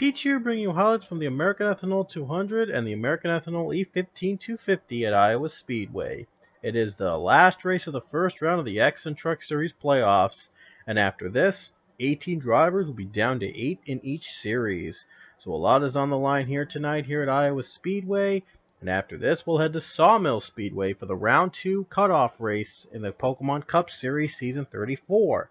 Pete here bringing you highlights from the American Ethanol 200 and the American Ethanol E15 250 at Iowa Speedway. It is the last race of the first round of the X and Truck Series playoffs, and after this, 18 drivers will be down to 8 in each series. So a lot is on the line here tonight here at Iowa Speedway, and after this we'll head to Sawmill Speedway for the round 2 cutoff race in the Pokemon Cup Series Season 34.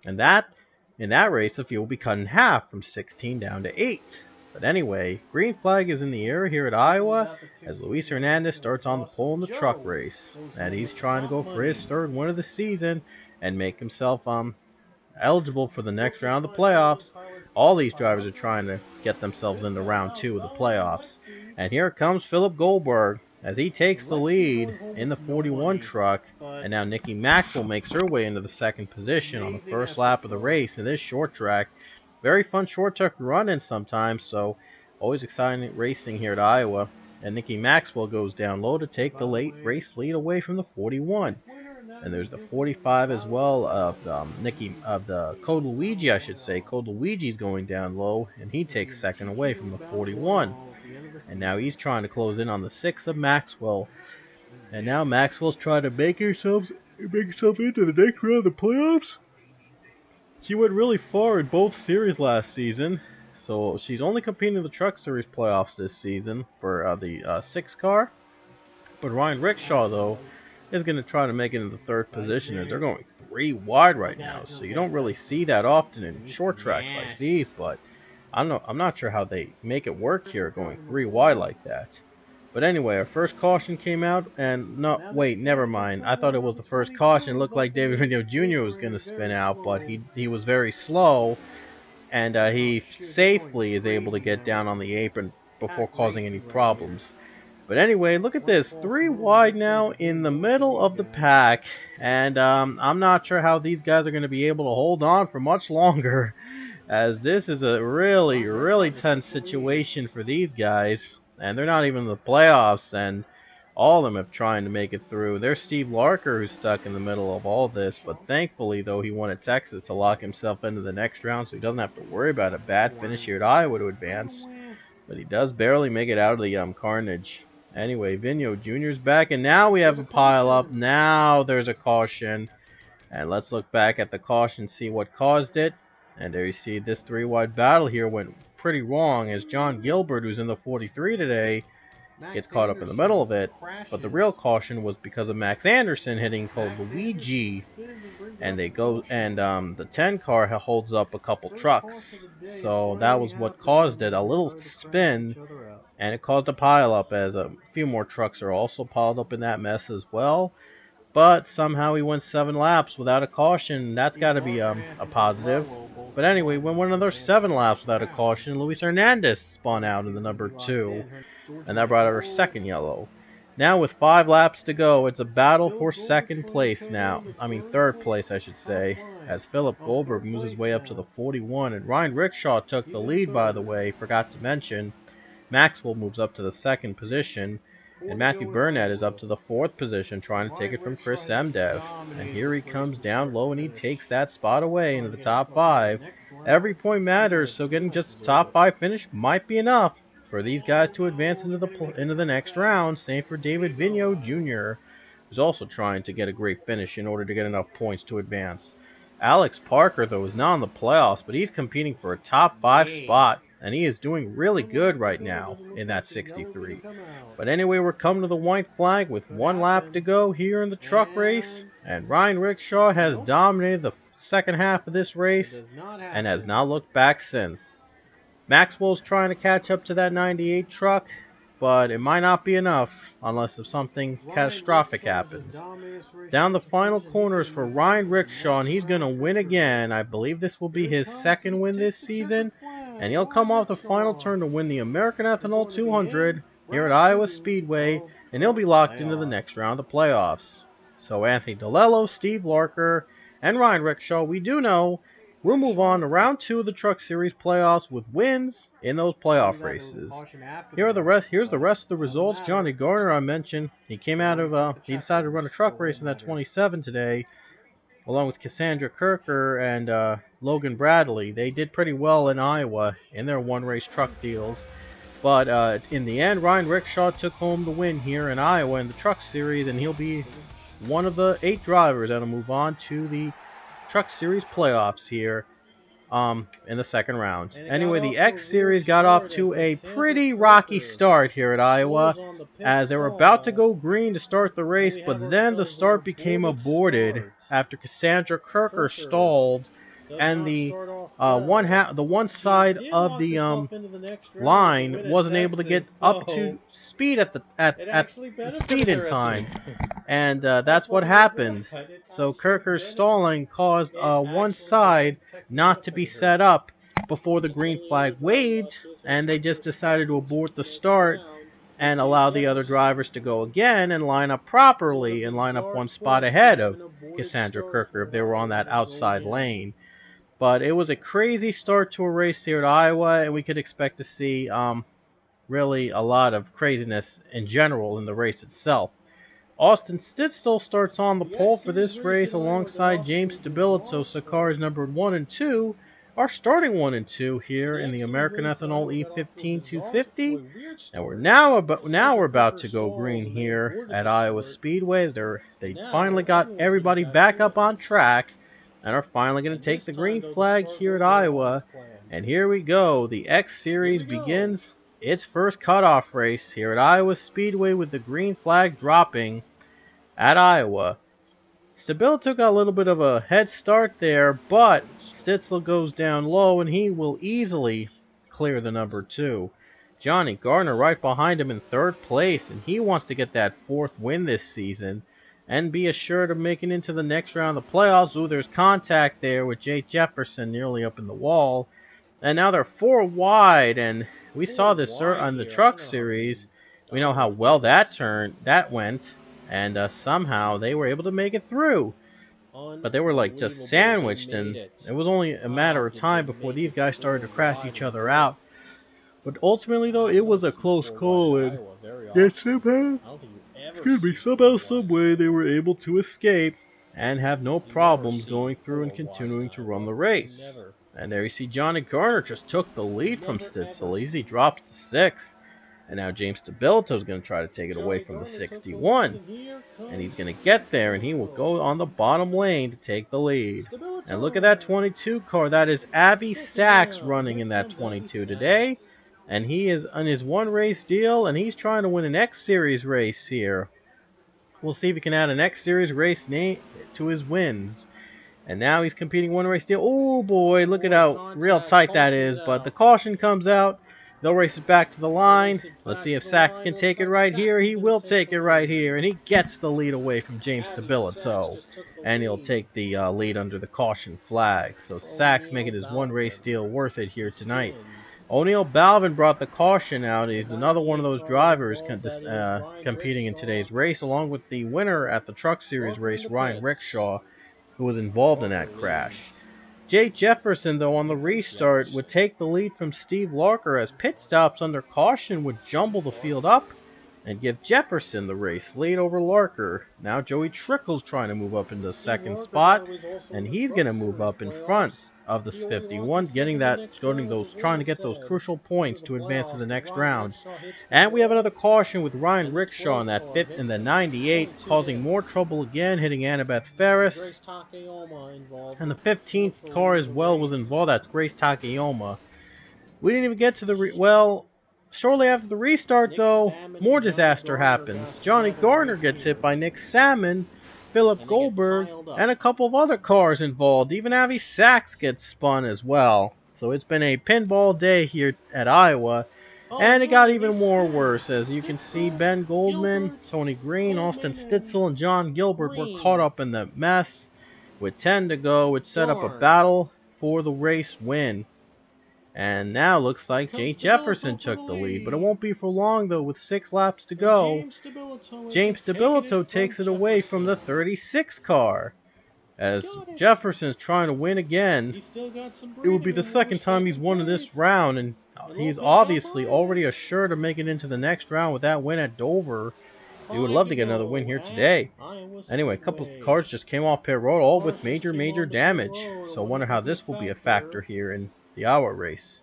And in that race, the field will be cut in half from 16 down to 8. But anyway, green flag is in the air here at Iowa as Luis Hernandez starts on the pole in the truck race. And he's trying to go for his third win of the season and make himself eligible for the next round of the playoffs. All these drivers are trying to get themselves into round 2 of the playoffs. And here comes Philip Goldberg as he takes the lead in the 41 truck, and now Nikki Maxwell makes her way into the second position on the first lap of the race in this short track. Very fun short track to run in sometimes, so always exciting racing here at Iowa. And Nikki Maxwell goes down low to take the late race lead away from the 41. And there's the 45 as well of the Code Luigi, I should say. Code Luigi's going down low, and he takes second away from the 41. And now he's trying to close in on the 6 of Maxwell. And now Maxwell's trying to make herself into the next round of the playoffs. She went really far in both series last season, so she's only competing in the Truck Series playoffs this season for the 6 car. But Ryan Rickshaw, though, is going to try to make it into the third position as they're going 3 wide right now. So you don't really see that often in short tracks like these, but I'm not sure how they make it work here going 3 wide like that. But anyway, our first caution came out, and never mind. I thought it was the first caution. It looked like David Vigneault Jr. was going to spin out, but he was very slow, and he safely is able to get down on the apron before causing any problems. But anyway, look at this. 3 wide now in the middle of the pack, and I'm not sure how these guys are going to be able to hold on for much longer, as this is a really, really tense situation for these guys. And they're not even in the playoffs, and all of them are trying to make it through. There's Steve Larker, who's stuck in the middle of all this, but thankfully, though, he won at Texas to lock himself into the next round, so he doesn't have to worry about a bad finish here at Iowa to advance. But he does barely make it out of the carnage. Anyway, Vigneault Jr. is back, and now we have a pile-up. Now there's a caution. And let's look back at the caution, see what caused it. And there you see this 3-wide battle here went pretty wrong as John Gilbert, who's in the 43 today, gets caught up in the middle of it. But the real caution was because of Max Anderson hitting Code Luigi, and the 10 car holds up a couple trucks. So that was what caused it, a little spin, and it caused a pileup as a few more trucks are also piled up in that mess as well. But somehow he went 7 laps without a caution. That's got to be a positive. But anyway, we went another 7 laps without a caution. Luis Hernandez spun out in the number 2, and that brought out our second yellow. Now with 5 laps to go, it's a battle for third place, I should say, as Philip Goldberg moves his way up to the 41, and Ryan Rickshaw took the lead, by the way, forgot to mention. Maxwell moves up to the 2nd position, and Matthew Burnett is up to the 4th position, trying to take it from Chris Emdev. And here he comes down low, and he takes that spot away into the top 5. Every point matters, so getting just a top 5 finish might be enough for these guys to advance into the next round. Same for David Vigneault Jr., who's also trying to get a great finish in order to get enough points to advance. Alex Parker, though, is not in the playoffs, but he's competing for a top 5 spot. And he is doing really good right now in that 63. But anyway, we're coming to the white flag with 1 lap to go here in the truck race. And Ryan Rickshaw has dominated the second half of this race and has not looked back since. Maxwell's trying to catch up to that 98 truck, but it might not be enough unless if something catastrophic happens. Down the final corners for Ryan Rickshaw, and he's going to win again. I believe this will be his 2nd win this season. And he'll come off the final turn to win the American Ethanol 200 here at Iowa Speedway, and he'll be locked into the next round of the playoffs. So Anthony DeLello, Steve Larker, and Ryan Rickshaw, we do know, we'll move on to round 2 of the Truck Series playoffs with wins in those playoff races. Here's the rest of the results. Johnny Garner, I mentioned, he decided to run a truck race in that 27 today. along with Cassandra Kirker and Logan Bradley. They did pretty well in Iowa in their one-race truck deals. But in the end, Ryan Rickshaw took home the win here in Iowa in the Truck Series, and he'll be one of the 8 drivers that'll move on to the Truck Series playoffs here in the second round. Anyway, the X Series got off to a pretty rocky start here at Iowa, as they were about to go green to start the race, but then the start became aborted after Cassandra Kirker stalled, and the one side of the line wasn't able to get up to speed at the speed in time, and that's what happened. So Kirker's stalling caused one side not to be set up before the green flag waved, and they just decided to abort the start and allow the other drivers to go again and line up properly and line up one spot ahead of Cassandra Kirker if they were on that outside lane. But it was a crazy start to a race here at Iowa, and we could expect to see really a lot of craziness in general in the race itself. Austin Stitzel starts on the pole for this race alongside James Stabilito. So cars numbered 1 and 2 are starting 1 and 2 here in the American Ethanol E15 250. And we're now about to go green here at Iowa Speedway. They finally got everybody back up on track and are finally going to take the green flag here at Iowa. And here we go. The X Series begins its first cutoff race here at Iowa Speedway with the green flag dropping at Iowa. Stabilito got a little bit of a head start there, but Stitzel goes down low and he will easily clear the number 2. Johnny Gardner right behind him in 3rd place, and he wants to get that 4th win this season and be assured of making into the next round of the playoffs. Ooh, there's contact there with Jake Jefferson nearly up in the wall. And now they're 4 wide, and we saw this on the Truck Series. We know how well that went, and somehow they were able to make it through. But they were like just sandwiched, and it was only a matter of time before these guys started to crash each other out. But ultimately, though, it was a close call, and somehow, some way, they were able to escape and have no problems going through and continuing to run the race. And there you see Johnny Garner just took the lead from Stitzel. Easy drops to 6. And now James Stabilito is going to try to take it away from the 61. And he's going to get there, and he will go on the bottom lane to take the lead. And look at that 22 car. That is Avi Sachs running in that 22 today. And he is on his one-race deal, and he's trying to win an X-Series race here. We'll see if he can add an X-Series race name to his wins. And now he's competing one-race deal. Oh, boy, look at how real tight that is. But the caution comes out. They'll race it back to the line. Let's see if Sachs can take it right here. He will take it right here. And he gets the lead away from James Stabilito. And he'll take the lead under the caution flag. So Sachs making his one-race deal worth it here tonight. O'Neal Balvin brought the caution out. He's another one of those drivers competing in today's race, along with the winner at the Truck Series race, Ryan Rickshaw, who was involved in that crash. Jake Jefferson, though, on the restart, would take the lead from Steve Larker, as pit stops under caution would jumble the field up and give Jefferson the race lead over Larker. Now Joey Trickle's trying to move up into the second spot, and he's going to move up in front of the 51, trying to get those crucial points to advance to the next round. And we have another caution with Ryan Rickshaw in that fifth in the 98, causing more trouble again, hitting Annabeth Ferris. And the 15th car as well was involved. That's Grace Takayama. We didn't even get to the shortly after the restart, though, more disaster happens. Johnny Garner gets hit by Nick Salmon, Philip Goldberg, and a couple of other cars involved. Even Avi Sachs gets spun as well. So it's been a pinball day here at Iowa. And it got even more worse. As you can see, Ben Goldman, Tony Green, Austin Stitzel, and John Gilbert were caught up in the mess. With 10 to go, it set up a battle for the race win. And now looks like Jake Jefferson took the lead. But it won't be for long, though, with 6 laps to go. James Stabilito takes it away from the 36 car. As Jefferson is trying to win again. It will be the second time he's won in this round. And he's obviously already assured of making it into the next round with that win at Dover. We would love to get another win here today. Anyway, a couple of cars just came off pit road, all with major damage. So I wonder how this will be a factor here in the Iowa race.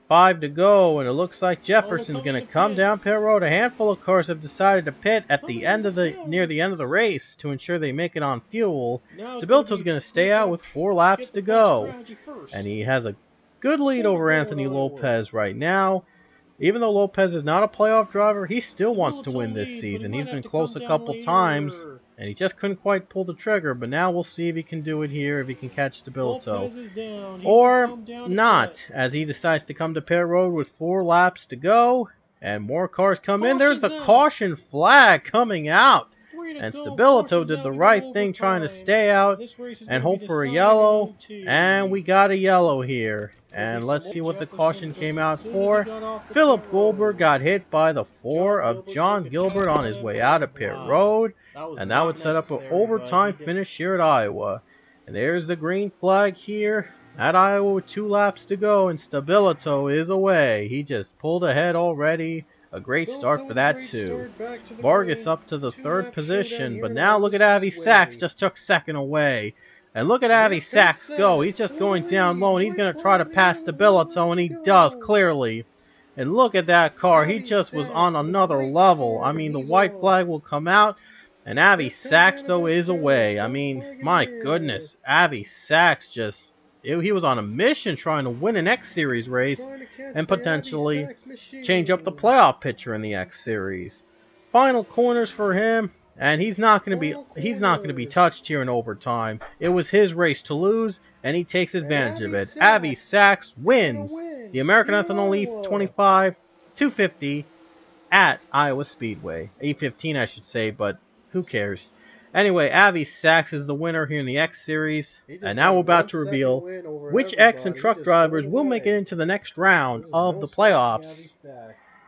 5 to go, and it looks like Jefferson's going to come down pit road. A handful of cars have decided to pit at the end of near the end of the race to ensure they make it on fuel. Stabilto's going to stay out with 4 laps to go, and he has a good lead over Anthony Lopez right now. Even though Lopez is not a playoff driver, he still wants to win this season. He's been close a couple times, and he just couldn't quite pull the trigger. But now we'll see if he can do it here, if he can catch Stabilto. Or not, as he decides to come to pit road with 4 laps to go, and more cars come in. There's the caution flag coming out. And Stabilto did the right thing trying to stay out and hope for a yellow. And we got a yellow here. And let's see what the caution came out for. Philip Goldberg got hit by the 4 of John Gilbert on his way out of pit road. And that would set up an overtime finish here at Iowa. And there's the green flag here at Iowa with 2 laps to go. And Stabilto is away. He just pulled ahead already. A great start for that too. Vargas up to the 3rd position, but now look at Avi Sachs, just took 2nd away. And look at Avi Sachs go. He's just going down low, and he's going to try to pass Stabilto, and he does clearly. And look at that car. He just was on another level. I mean, the white flag will come out, and Avi Sachs, though, is away. I mean, my goodness. Avi Sachs just... He was on a mission trying to win an X Series race and potentially change up the playoff picture in the X Series. Final corners for him, and he's not going to be touched here in overtime. It was his race to lose, and he takes advantage of it. Avi Sachs wins the American Ethanol E25 250 at Iowa Speedway. E15, I should say, but who cares? Anyway, Avi Sachs is the winner here in the X Series, and now we're about to reveal which X and truck drivers will make it into the next round of the playoffs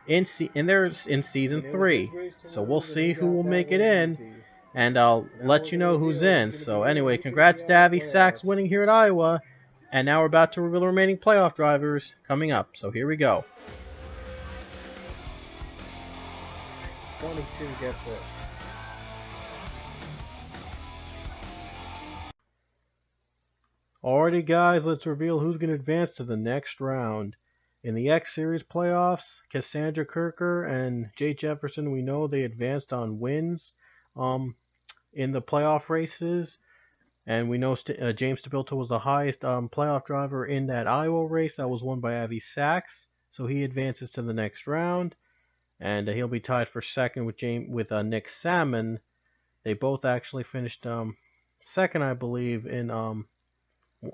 in Season 3. So we'll see who will make it in, and I'll let you know who's in. So anyway, congrats to Avi Sachs winning here at Iowa, and now we're about to reveal the remaining playoff drivers coming up. So here we go. 22 gets it. Alrighty guys, let's reveal who's going to advance to the next round. In the X Series playoffs, Cassandra Kirker and Jay Jefferson, we know they advanced on wins in the playoff races. And we know James Stabilto was the highest playoff driver in that Iowa race. That was won by Avi Sachs. So he advances to the next round. And he'll be tied for 2nd with Nick Salmon. They both actually finished 2nd, I believe, in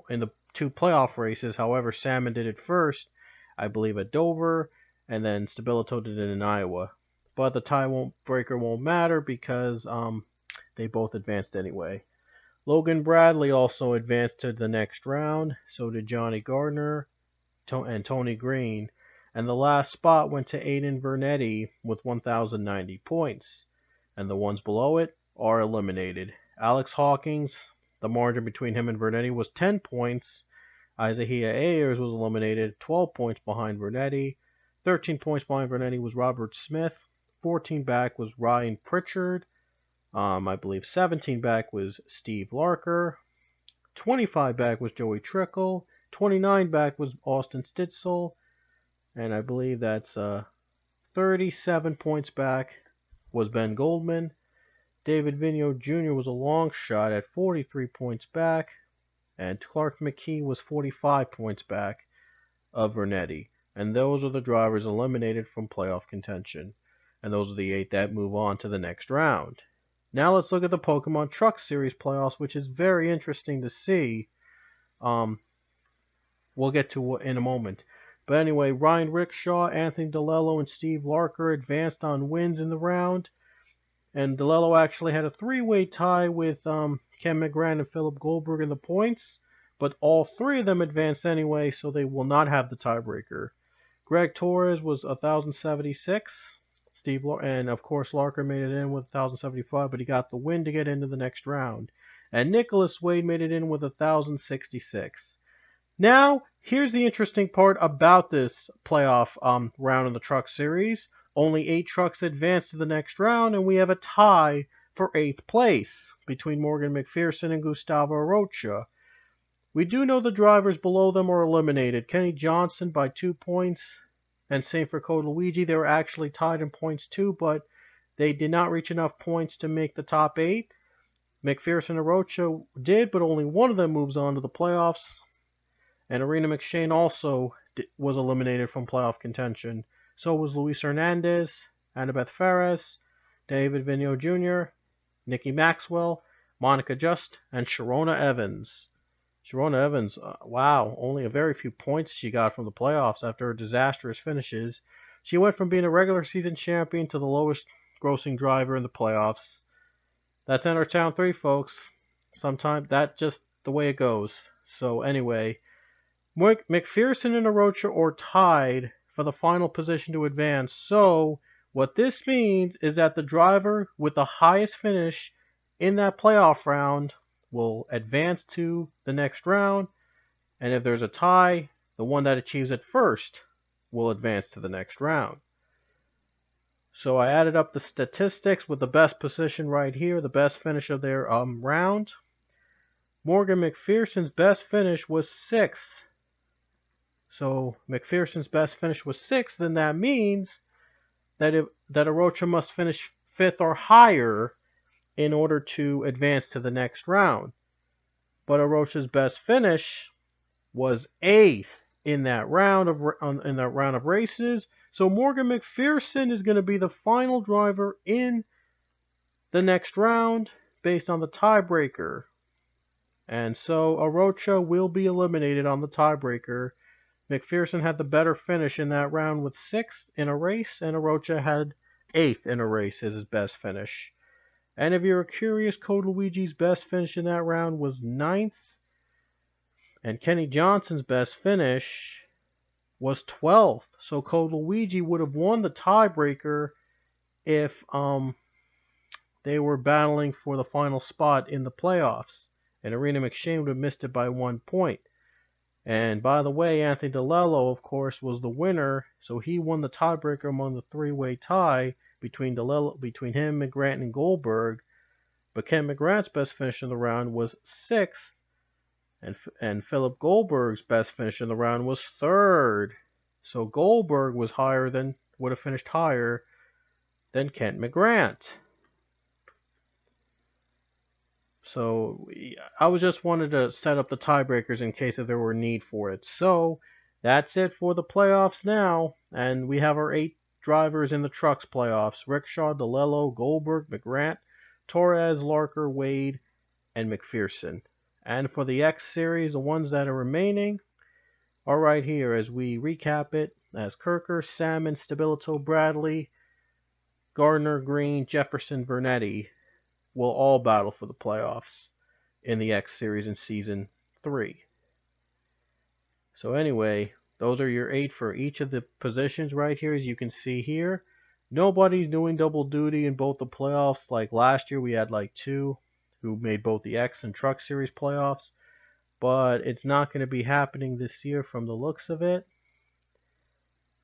the 2 playoff races. However, Salmon did it first, I believe, at Dover, and then Stabilto did it in Iowa. But the tie breaker won't matter because they both advanced anyway. Logan Bradley also advanced to the next round. So did Johnny Gardner and Tony Green. And the last spot went to Aiden Vernetti with 1,090 points. And the ones below it are eliminated. Alex Hawkins, the margin between him and Vernetti was 10 points. Isaiah Ayers was eliminated, 12 points behind Vernetti. 13 points behind Vernetti was Robert Smith. 14 back was Ryan Pritchard. I believe 17 back was Steve Larker. 25 back was Joey Trickle. 29 back was Austin Stitzel. And I believe that's 37 points back was Ben Goldman. David Vigneault Jr. was a long shot at 43 points back, and Clark McKee was 45 points back of Vernetti. And those are the drivers eliminated from playoff contention. And those are the 8 that move on to the next round. Now let's look at the Pokemon Truck Series playoffs, which is very interesting to see. We'll get to in a moment. But anyway, Ryan Rickshaw, Anthony DeLello, and Steve Larker advanced on wins in the round. And DeLello actually had a 3-way tie with Ken McGran and Philip Goldberg in the points. But all 3 of them advanced anyway, so they will not have the tiebreaker. Greg Torres was 1,076. And of course Larker made it in with 1,075, but he got the win to get into the next round. And Nicholas Wade made it in with 1,066. Now, here's the interesting part about this playoff round in the Truck Series. Only 8 trucks advance to the next round, and we have a tie for 8th place between Morgan McPherson and Gustavo Rocha. We do know the drivers below them are eliminated. Kenny Johnson by 2 points, and same for Code Luigi. They were actually tied in points too, but they did not reach enough points to make the top 8. McPherson and Rocha did, but only one of them moves on to the playoffs. And Arena McShane also was eliminated from playoff contention. So was Luis Hernandez, Annabeth Ferris, David Vigneault Jr., Nikki Maxwell, Monica Just, and Sharona Evans. Sharona Evans, wow, only a very few points she got from the playoffs after her disastrous finishes. She went from being a regular season champion to the lowest grossing driver in the playoffs. That's Entertown 3, folks. Sometimes that's just the way it goes. So anyway, McPherson and Rocha are tied for the final position to advance. So what this means is that the driver with the highest finish in that playoff round will advance to the next round. And if there's a tie, the one that achieves it first will advance to the next round. So I added up the statistics with the best position right here, the best finish of their round. Morgan McPherson's best finish was 6th. So McPherson's best finish was 6th, then that means that Rocha must finish 5th or higher in order to advance to the next round. But Rocha's best finish was 8th in that round of races. So Morgan McPherson is going to be the final driver in the next round based on the tiebreaker. And so Rocha will be eliminated on the tiebreaker. McPherson had the better finish in that round with 6th in a race, and Rocha had 8th in a race as his best finish. And if you're curious, Code Luigi's best finish in that round was 9th. And Kenny Johnson's best finish was 12th. So Code Luigi would have won the tiebreaker if they were battling for the final spot in the playoffs. And Arena McShane would have missed it by 1 point. And by the way, Anthony DeLello, of course, was the winner. So he won the tiebreaker among the three-way tie between him, McGrant, and Goldberg. But Ken McGrant's best finish in the round was 6th. And Philip Goldberg's best finish in the round was 3rd. So Goldberg would have finished higher than Kent McGrant. So I just wanted to set up the tiebreakers in case if there were need for it. So that's it for the playoffs now. And we have our 8 drivers in the trucks playoffs. Rickshaw, DeLello, Goldberg, McGrant, Torres, Larker, Wade, and McPherson. And for the X Series, the ones that are remaining are right here as we recap it as Kirker, Salmon, Stabilito, Bradley, Gardner, Green, Jefferson, Vernetti will all battle for the playoffs in the X Series in Season 3. So anyway, those are your 8 for each of the positions right here, as you can see here. Nobody's doing double duty in both the playoffs. Like last year, we had like 2 who made both the X and Truck Series playoffs. But it's not going to be happening this year from the looks of it.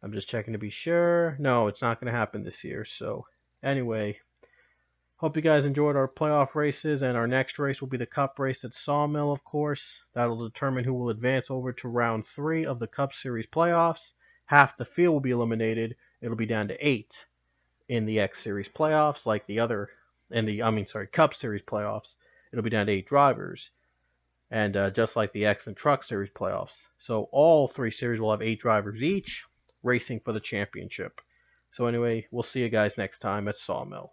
I'm just checking to be sure. No, it's not going to happen this year. So anyway, hope you guys enjoyed our playoff races, and our next race will be the Cup race at Sawmill, of course. That'll determine who will advance over to round 3 of the Cup Series playoffs. Half the field will be eliminated. It'll be down to 8 in the X Series playoffs, like the other, Cup Series playoffs. It'll be down to 8 drivers, and just like the X and Truck Series playoffs. So all 3 series will have 8 drivers each, racing for the championship. So anyway, we'll see you guys next time at Sawmill.